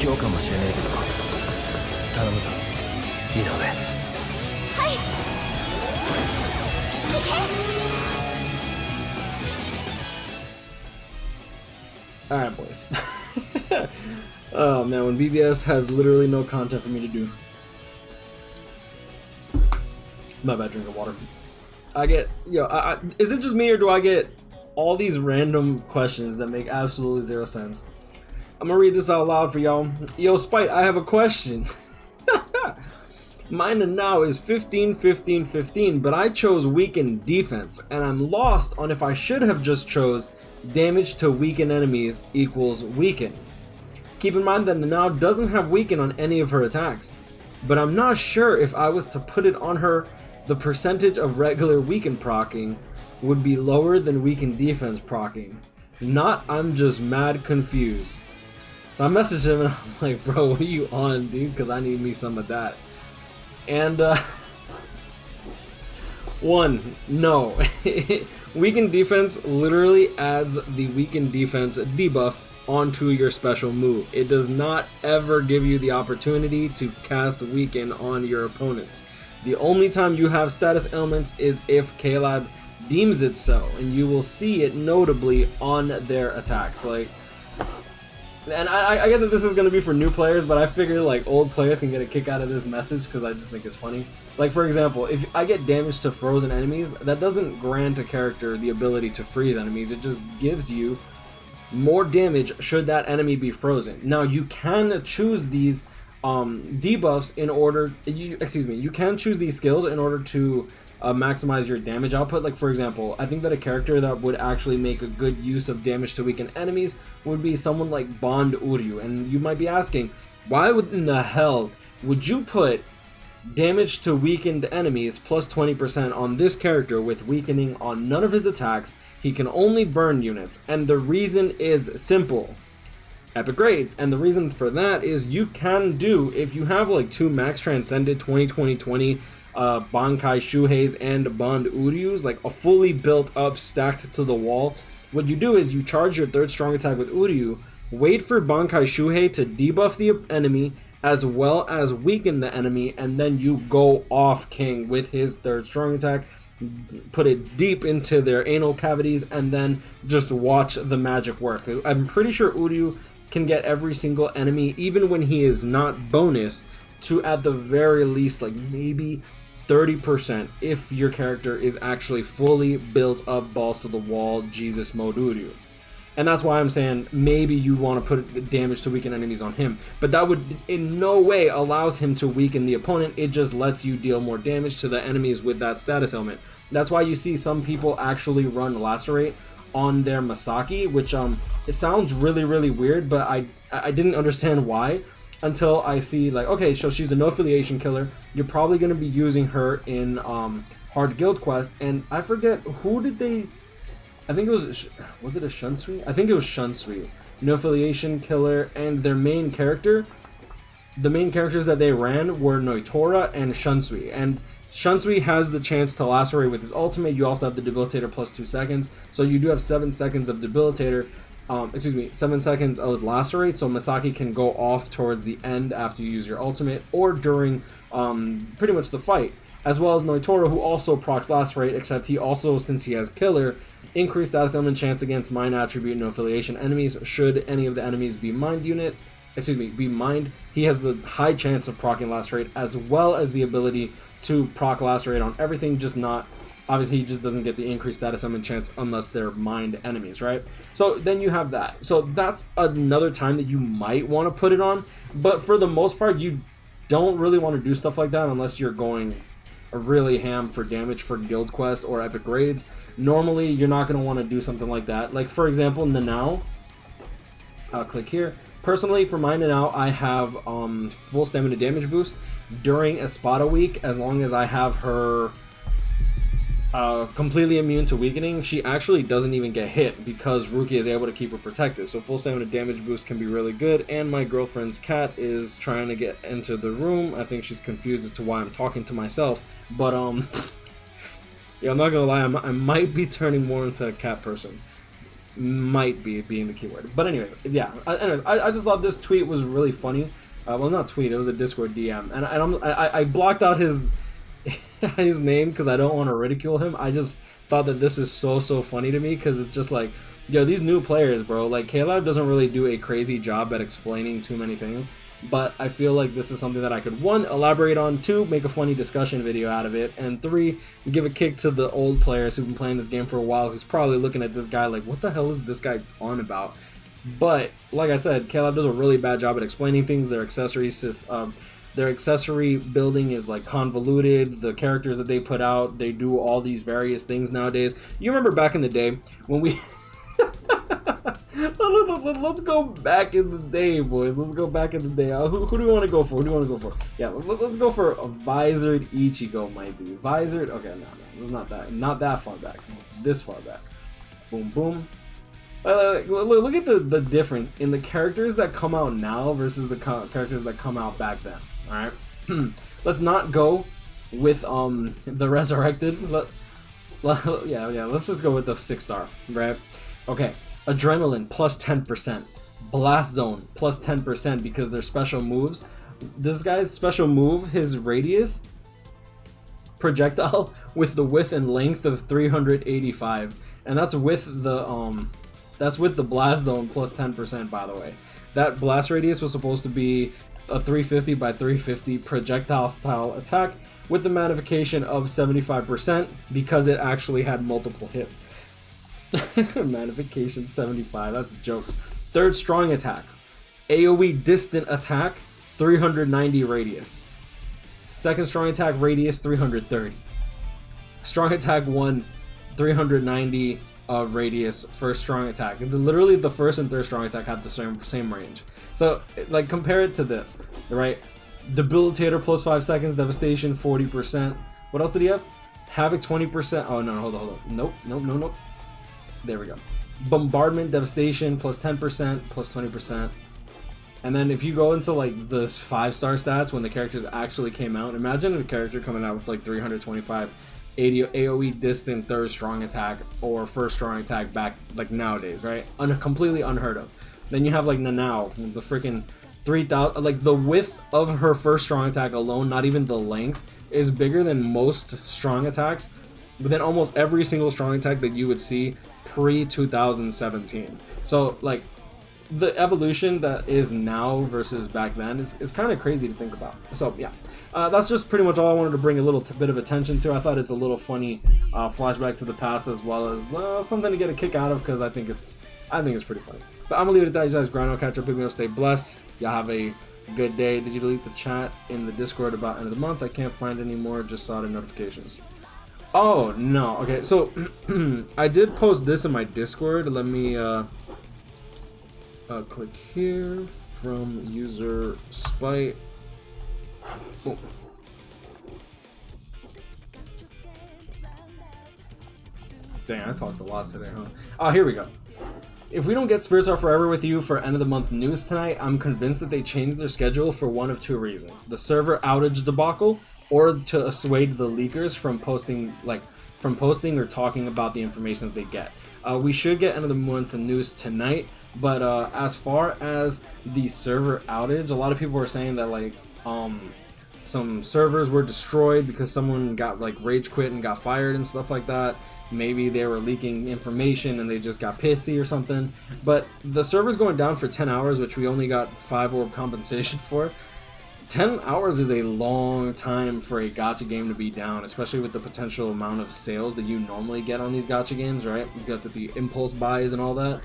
強かもしれねえけど頼むぞ井上。はい。行け。 Alright, boys. Oh man, when BBS has literally no content for me to do. My bad, drink of water. I get, is it just me or do I get all these random questions that make absolutely zero sense? I'm gonna read this out loud for y'all. Yo, Spite, I have a question. Mine now is 15, 15, 15, but I chose weaken defense, and I'm lost on if I should have just chose damage to weaken enemies equals weaken. Keep in mind that Nanao doesn't have weaken on any of her attacks, but I'm not sure if I was to put it on her, the percentage of regular weaken proccing would be lower than weaken defense proccing. Not, I'm just mad confused. So I messaged him and I'm like, bro, what are you on, dude? Because I need me some of that. And, one, no. Weaken defense literally adds the weaken defense debuff onto your special move. It does not ever give you the opportunity to cast weaken on your opponents. The only time you have status elements is if Caleb deems it so, and you will see it notably on their attacks. Like, and I get that this is going to be for new players, but I figure like old players can get a kick out of this message because I just think it's funny. Like, for example, if I get damage to frozen enemies, that doesn't grant a character the ability to freeze enemies. It just gives you more damage should that enemy be frozen. Now, you can choose these debuffs in order, you can choose these skills in order to maximize your damage output. Like, for example, I think that a character that would actually make a good use of damage to weaken enemies would be someone like Bond Uryu. And you might be asking, why in the hell would you put damage to weakened enemies plus 20% on this character with weakening on none of his attacks? He can only burn units, and the reason is simple: epic grades. And the reason for that is you can do, if you have like two max transcended 20 Bankai Shuheis and Bond Uryus, like a fully built up stacked to the wall, what you do is you charge your third strong attack with Uryu, wait for Bankai Shuhei to debuff the enemy as well as weaken the enemy, and then you go off king with his third strong attack, put it deep into their anal cavities, and then just watch the magic work. I'm pretty sure Uryu can get every single enemy, even when he is not bonus, to at the very least like maybe 30% if your character is actually fully built up balls to the wall Jesus mode Uryu. And that's why I'm saying maybe you want to put damage to weaken enemies on him, but that would in no way allows him to weaken the opponent. It just lets you deal more damage to the enemies with that status element. That's why you see some people actually run Lacerate on their Masaki, which it sounds really weird, but I didn't understand why until I see, like, okay, so she's a no affiliation killer. You're probably going to be using her in hard guild quest, and I forget who did they, I think it was it a Shunsui? I think it was Shunsui, no affiliation killer, and their main character, the main characters that they ran were Noitora and Shunsui, and Shunsui has the chance to lacerate with his ultimate. You also have the debilitator plus 2 seconds, so you do have 7 seconds of debilitator. 7 seconds of lacerate, so Masaki can go off towards the end after you use your ultimate or during pretty much the fight, as well as Noitora, who also procs lacerate, except he also, since he has killer, increased status element chance against mind attribute no affiliation enemies. Should any of the enemies be mined, he has the high chance of proccing lacerate, as well as the ability to proc lacerate on everything, just not, obviously he just doesn't get the increased status element chance unless they're mined enemies, right? So then you have that. So that's another time that you might want to put it on, but for the most part you don't really want to do stuff like that unless you're going really ham for damage for guild quest or epic raids. Normally you're not going to want to do something like that. Like, for example, Nanao, I'll click here. Personally, for my Nanao, I have full stamina damage boost during Espada week. As long as I have her completely immune to weakening, she actually doesn't even get hit because Ruki is able to keep her protected. So full stamina damage boost can be really good. And my girlfriend's cat is trying to get into the room. I think she's confused as to why I'm talking to myself. But yeah, I'm not gonna lie, I might be turning more into a cat person. might be being the keyword. But anyways, yeah. I just thought this tweet was really funny. Well, not tweet, it was a Discord DM, and I blocked out his his name because I don't want to ridicule him. I just thought that this is so funny to me because it's just like, yo, these new players, bro, like Caleb doesn't really do a crazy job at explaining too many things, but I feel like this is something that I could, 1, elaborate on, 2, make a funny discussion video out of it, and 3, give a kick to the old players who've been playing this game for a while, who's probably looking at this guy like, what the hell is this guy on about? But like I said, Caleb does a really bad job at explaining things. Their accessory building is like convoluted. The characters that they put out, they do all these various things nowadays. You remember back in the day when we let's go back in the day, boys. Let's go back in the day. Who do we want to go for? Yeah, let's go for a Visored Ichigo, my dude. Visored. Okay, no, it's not that far back. This far back. Boom, boom. Look at the difference in the characters that come out now versus the characters that come out back then. All right, let's not go with the resurrected. Yeah, let's just go with the 6-star, right? Okay, Adrenaline plus 10%, Blast Zone plus 10% because they're special moves. This guy's special move, his radius projectile with the width and length of 385, and that's with the Blast Zone plus 10%, by the way. That blast radius was supposed to be a 350 by 350 projectile style attack with the magnification of 75% because it actually had multiple hits. Magnification 75, that's jokes. 3rd strong attack, AoE distant attack, 390 radius. 2nd strong attack radius, 330. Strong attack 1, 390 radius. 1st strong attack. Literally the 1st and 3rd strong attack have the same range. So like compare it to this, right? Debilitator plus 5 seconds, devastation 40%. What else did he have? Havoc 20%. Oh no, hold on. Nope. There we go. Bombardment, devastation plus 10%, plus 20%. And then if you go into like the 5-star stats when the characters actually came out, imagine a character coming out with like 325 AoE distant 3rd strong attack or 1st strong attack back like nowadays, right? Completely unheard of. Then you have like Nanao, the freaking 3000, like the width of her 1st strong attack alone, not even the length, is bigger than most strong attacks, but then almost every single strong attack that you would see pre 2017. So like the evolution that is now versus back then is kind of crazy to think about. So yeah, that's just pretty much all I wanted to bring a little bit of attention to. I thought it's a little funny flashback to the past, as well as something to get a kick out of, because I think it's pretty funny. But I'm gonna leave it at that. You guys grind on, catch up, people, stay blessed. Y'all have a good day. Did you delete the chat in the Discord about end of the month? I can't find any more, just saw the notifications. Oh no, okay, so I did post this in my Discord. Let me click here from user Spite. Oh. Dang, I talked a lot today, huh? Oh, here we go. If we don't get Spirits Are Forever with you for end of the month news tonight, I'm convinced that they changed their schedule for one of 2 reasons: the server outage debacle, or to assuage the leakers from posting or talking about the information that they get. We should get end of the month news tonight, but as far as the server outage, a lot of people are saying that like some servers were destroyed because someone got like rage quit and got fired and stuff like that. Maybe they were leaking information and they just got pissy or something. But the server's going down for 10 hours, which we only got 5 orb compensation for. 10 hours is a long time for a gacha game to be down, especially with the potential amount of sales that you normally get on these gacha games, right? You got the impulse buys and all that.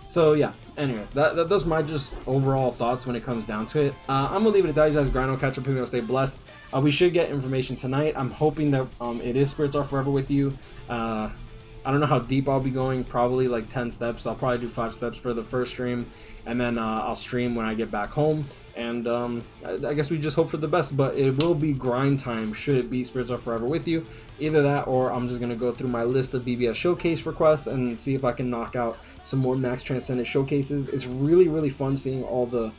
So yeah, anyways, that's my just overall thoughts when it comes down to it. I'm gonna leave it at that. You guys grind on, catch up, people, stay blessed. We should get information tonight. I'm hoping that it is Spirits Are Forever with you. I don't know how deep I'll be going, probably like 10 steps. I'll probably do 5 steps for the first stream, and then I'll stream when I get back home, and I guess we just hope for the best, but it will be grind time should it be Spirits Are Forever with you. Either that, or I'm just going to go through my list of BBS showcase requests and see if I can knock out some more Max Transcendent showcases. It's really, really fun seeing all the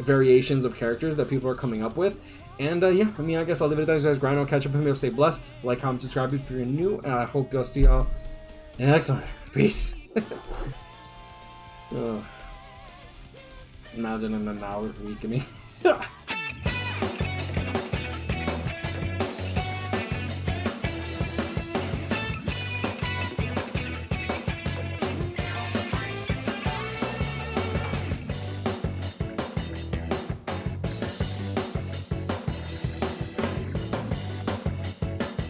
variations of characters that people are coming up with. And yeah, I mean, I guess I'll leave it at that. You guys grind on, catch up with me, stay blessed. Like, comment, subscribe if you're new, and I hope I'll see y'all in the next one. Peace. Ugh. Imagine an hour weakening.